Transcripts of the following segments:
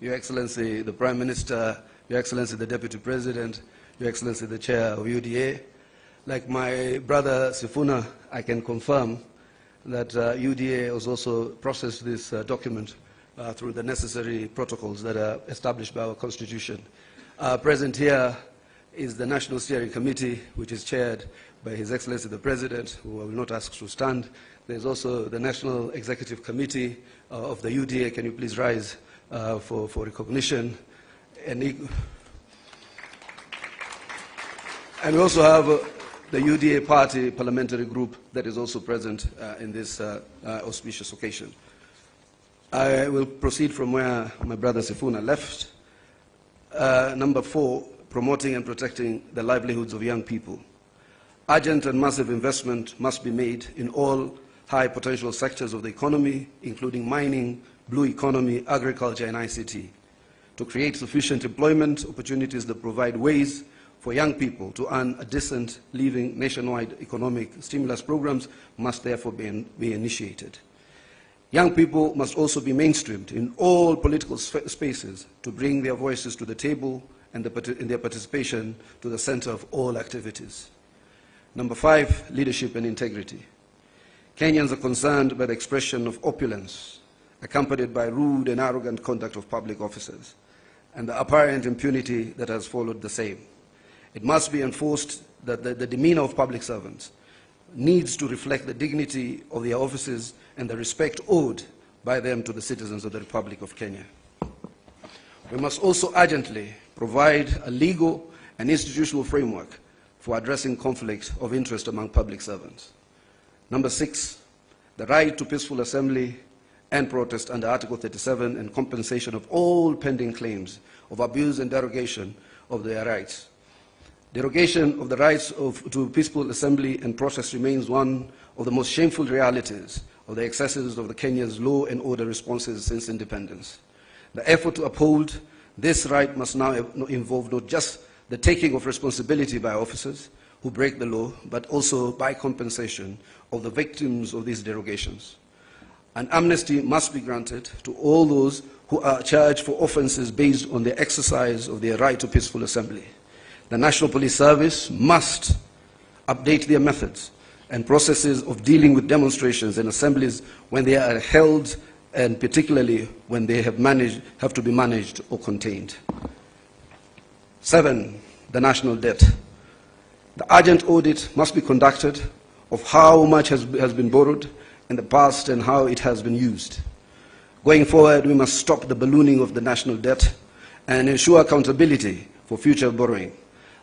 Your Excellency, the Prime Minister, Your Excellency, the Deputy President, Your Excellency, the Chair of UDA. Like my brother Sifuna, I can confirm that UDA has also processed this document through the necessary protocols that are established by our Constitution. Present here is the National Steering Committee, which is chaired by His Excellency the President, who I will not ask to stand. There's also the National Executive Committee of the UDA. Can you please rise for recognition? And we also have the UDA Party Parliamentary Group that is also present in this auspicious occasion. I will proceed from where my brother Sifuna left. Number 4, promoting and protecting the livelihoods of young people. Urgent and massive investment must be made in all high potential sectors of the economy, including mining, blue economy, agriculture, and ICT, to create sufficient employment opportunities that provide ways for young people to earn a decent living. Nationwide economic stimulus programs must therefore be initiated. Young people must also be mainstreamed in all political spaces to bring their voices to the table and their participation to the center of all activities. Number 5, leadership and integrity. Kenyans are concerned by the expression of opulence, accompanied by rude and arrogant conduct of public officers, and the apparent impunity that has followed the same. It must be enforced that the demeanor of public servants needs to reflect the dignity of their offices and the respect owed by them to the citizens of the Republic of Kenya. We must also urgently provide a legal and institutional framework for addressing conflict of interest among public servants. Number 6, the right to peaceful assembly and protest under Article 37 and compensation of all pending claims of abuse and derogation of their rights. Derogation of the rights to peaceful assembly and protest remains one of the most shameful realities of the excesses of the Kenya's law and order responses since independence. The effort to uphold this right must now involve not just the taking of responsibility by officers who break the law, but also by compensation of the victims of these derogations. An amnesty must be granted to all those who are charged for offenses based on the exercise of their right to peaceful assembly. The National Police Service must update their methods and processes of dealing with demonstrations and assemblies when they are held, and particularly when they have to be managed or contained. 7, the national debt. The urgent audit must be conducted of how much has been borrowed in the past and how it has been used. Going forward, we must stop the ballooning of the national debt and ensure accountability for future borrowing.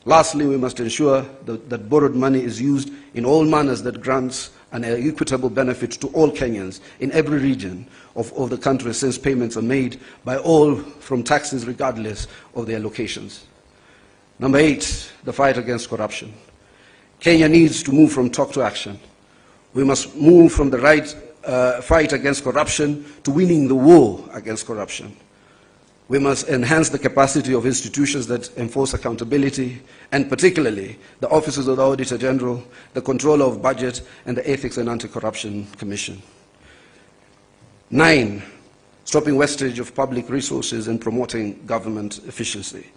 Lastly, we must ensure that borrowed money is used in all manners that grants an equitable benefit to all Kenyans in every region of the country, since payments are made by all from taxes regardless of their locations. Number 8, the fight against corruption. Kenya needs to move from talk to action. We must move from the fight against corruption to winning the war against corruption. We must enhance the capacity of institutions that enforce accountability, and particularly the offices of the Auditor General, the Controller of Budget, and the Ethics and Anti-Corruption Commission. 9, stopping wastage of public resources and promoting government efficiency.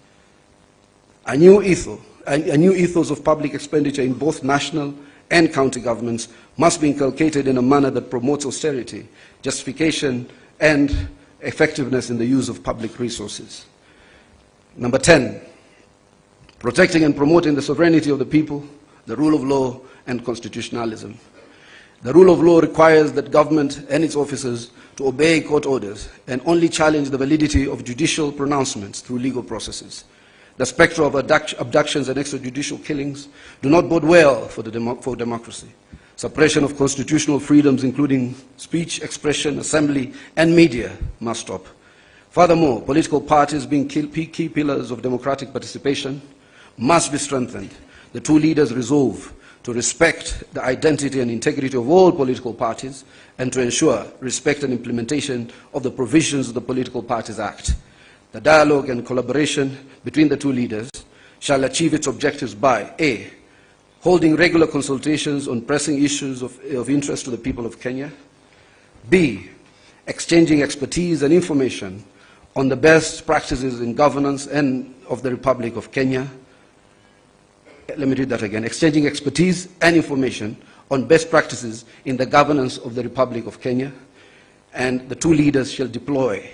A new ethos of public expenditure in both national and county governments must be inculcated in a manner that promotes austerity, justification, and effectiveness in the use of public resources. Number 10, protecting and promoting the sovereignty of the people, the rule of law, and constitutionalism. The rule of law requires that government and its officers to obey court orders and only challenge the validity of judicial pronouncements through legal processes. The spectre of abductions and extrajudicial killings do not bode well for democracy. Suppression of constitutional freedoms, including speech, expression, assembly, and media, must stop. Furthermore, political parties, being key pillars of democratic participation, must be strengthened. The two leaders resolve to respect the identity and integrity of all political parties and to ensure respect and implementation of the provisions of the Political Parties Act. The dialogue and collaboration between the two leaders shall achieve its objectives by A, holding regular consultations on pressing issues of interest to the people of Kenya. B, exchanging expertise and information on the best practices in governance and of the Republic of Kenya. Let me read that again. Exchanging expertise and information on best practices in the governance of the Republic of Kenya. And the two leaders shall deploy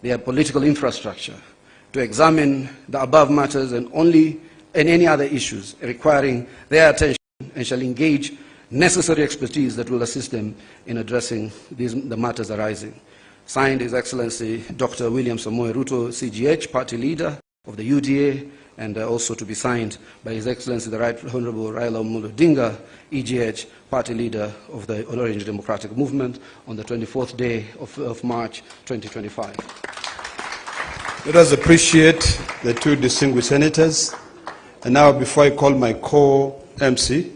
their political infrastructure to examine the above matters and any other issues requiring their attention, and shall engage necessary expertise that will assist them in addressing the matters arising. Signed, His Excellency Dr. William Samoei Ruto, CGH, Party Leader of the UDA, and also to be signed by His Excellency the Right Honorable Raila Odinga, EGH, Party Leader of the Orange Democratic Movement, on the 24th day of March 2025. Let us appreciate the two distinguished senators. And now, before I call my co-MC,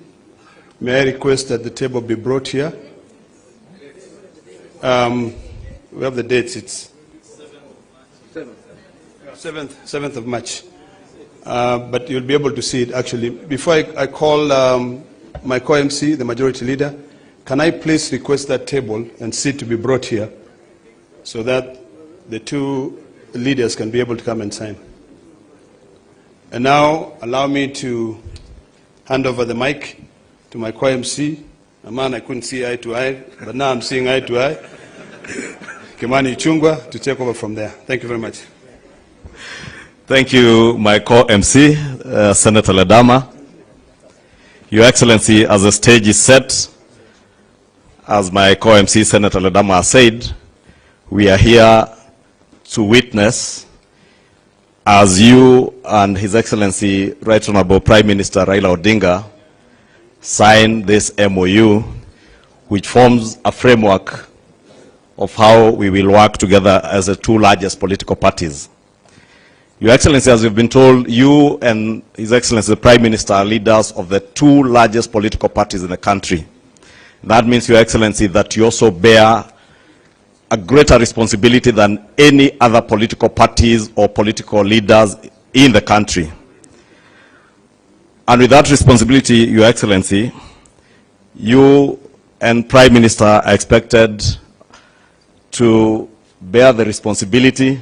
may I request that the table be brought here? We have the dates. It's 7th of March. But you'll be able to see it actually. Before I call my co-MC, the majority leader, can I please request that table and seat to be brought here so that the two leaders can be able to come and sign. And now, allow me to hand over the mic to my co-MC, a man I couldn't see eye to eye, but now I'm seeing eye to eye, Kimani Ichung'wah, to take over from there. Thank you very much. Thank you, my co-MC, Senator Ledama. Your Excellency, as the stage is set, as my co-MC, Senator Ledama, has said, we are here to witness as you and His Excellency Right Honorable Prime Minister Raila Odinga sign this MOU, which forms a framework of how we will work together as the two largest political parties. Your Excellency, as we've been told, you and His Excellency the Prime Minister are leaders of the two largest political parties in the country. That means, Your Excellency, that you also bear a greater responsibility than any other political parties or political leaders in the country. And with that responsibility, Your Excellency, you and Prime Minister are expected to bear the responsibility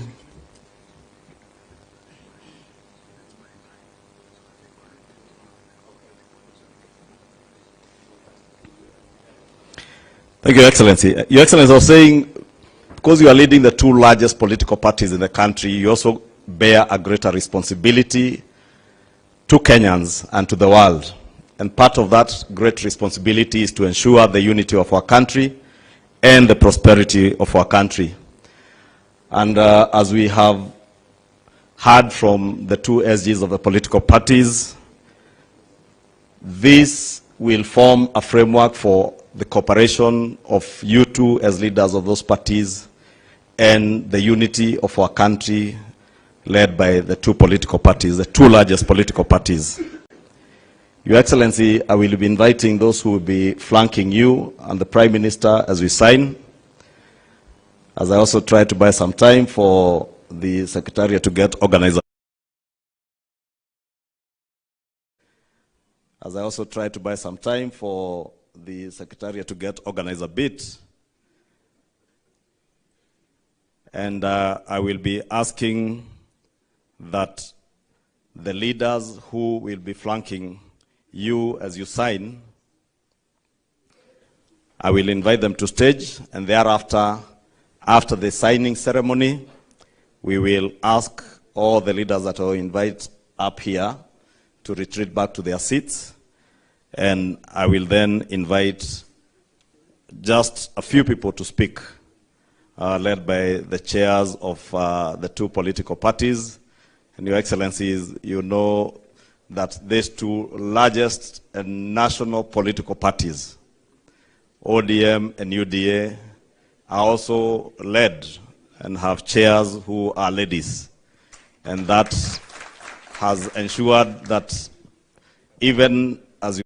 Thank you, Your Excellency. Your Excellency, I was saying, because you are leading the two largest political parties in the country, you also bear a greater responsibility to Kenyans and to the world. And part of that great responsibility is to ensure the unity of our country and the prosperity of our country. And as we have heard from the two SGs of the political parties, this will form a framework for the cooperation of you two as leaders of those parties and the unity of our country led by the two political parties, the two largest political parties. Your Excellency, I will be inviting those who will be flanking you and the Prime Minister as we sign, as I also try to buy some time for the Secretariat to get organized. As I also try to buy some time for the Secretariat to get organized a bit. And I will be asking that the leaders who will be flanking you as you sign, I will invite them to stage, and thereafter, after the signing ceremony, we will ask all the leaders that are invited up here to retreat back to their seats, and I will then invite just a few people to speak, led by the chairs of the two political parties. And Your Excellencies, you know that these two largest national political parties, ODM and UDA, are also led and have chairs who are ladies. And that has ensured that even as you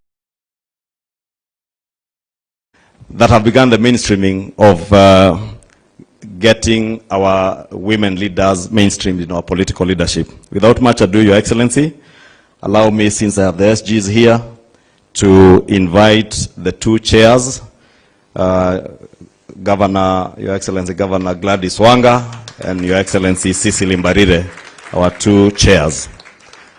that have begun the mainstreaming of getting our women leaders mainstreamed in our political leadership. Without much ado, Your Excellency, allow me, since I have the SGs here, to invite the two chairs, Governor, Your Excellency, Governor Gladys Wanga, and Your Excellency Cecily Mbarire, our two chairs.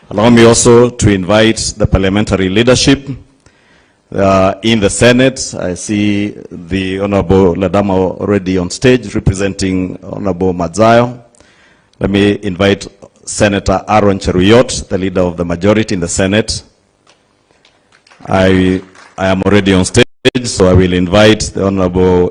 Allow me also to invite the parliamentary leadership in the Senate. I see the Honorable Ledama already on stage representing Honorable Madzayo. Let me invite Senator Aaron Cheruyot, the leader of the majority in the Senate. I am already on stage, so I will invite the Honorable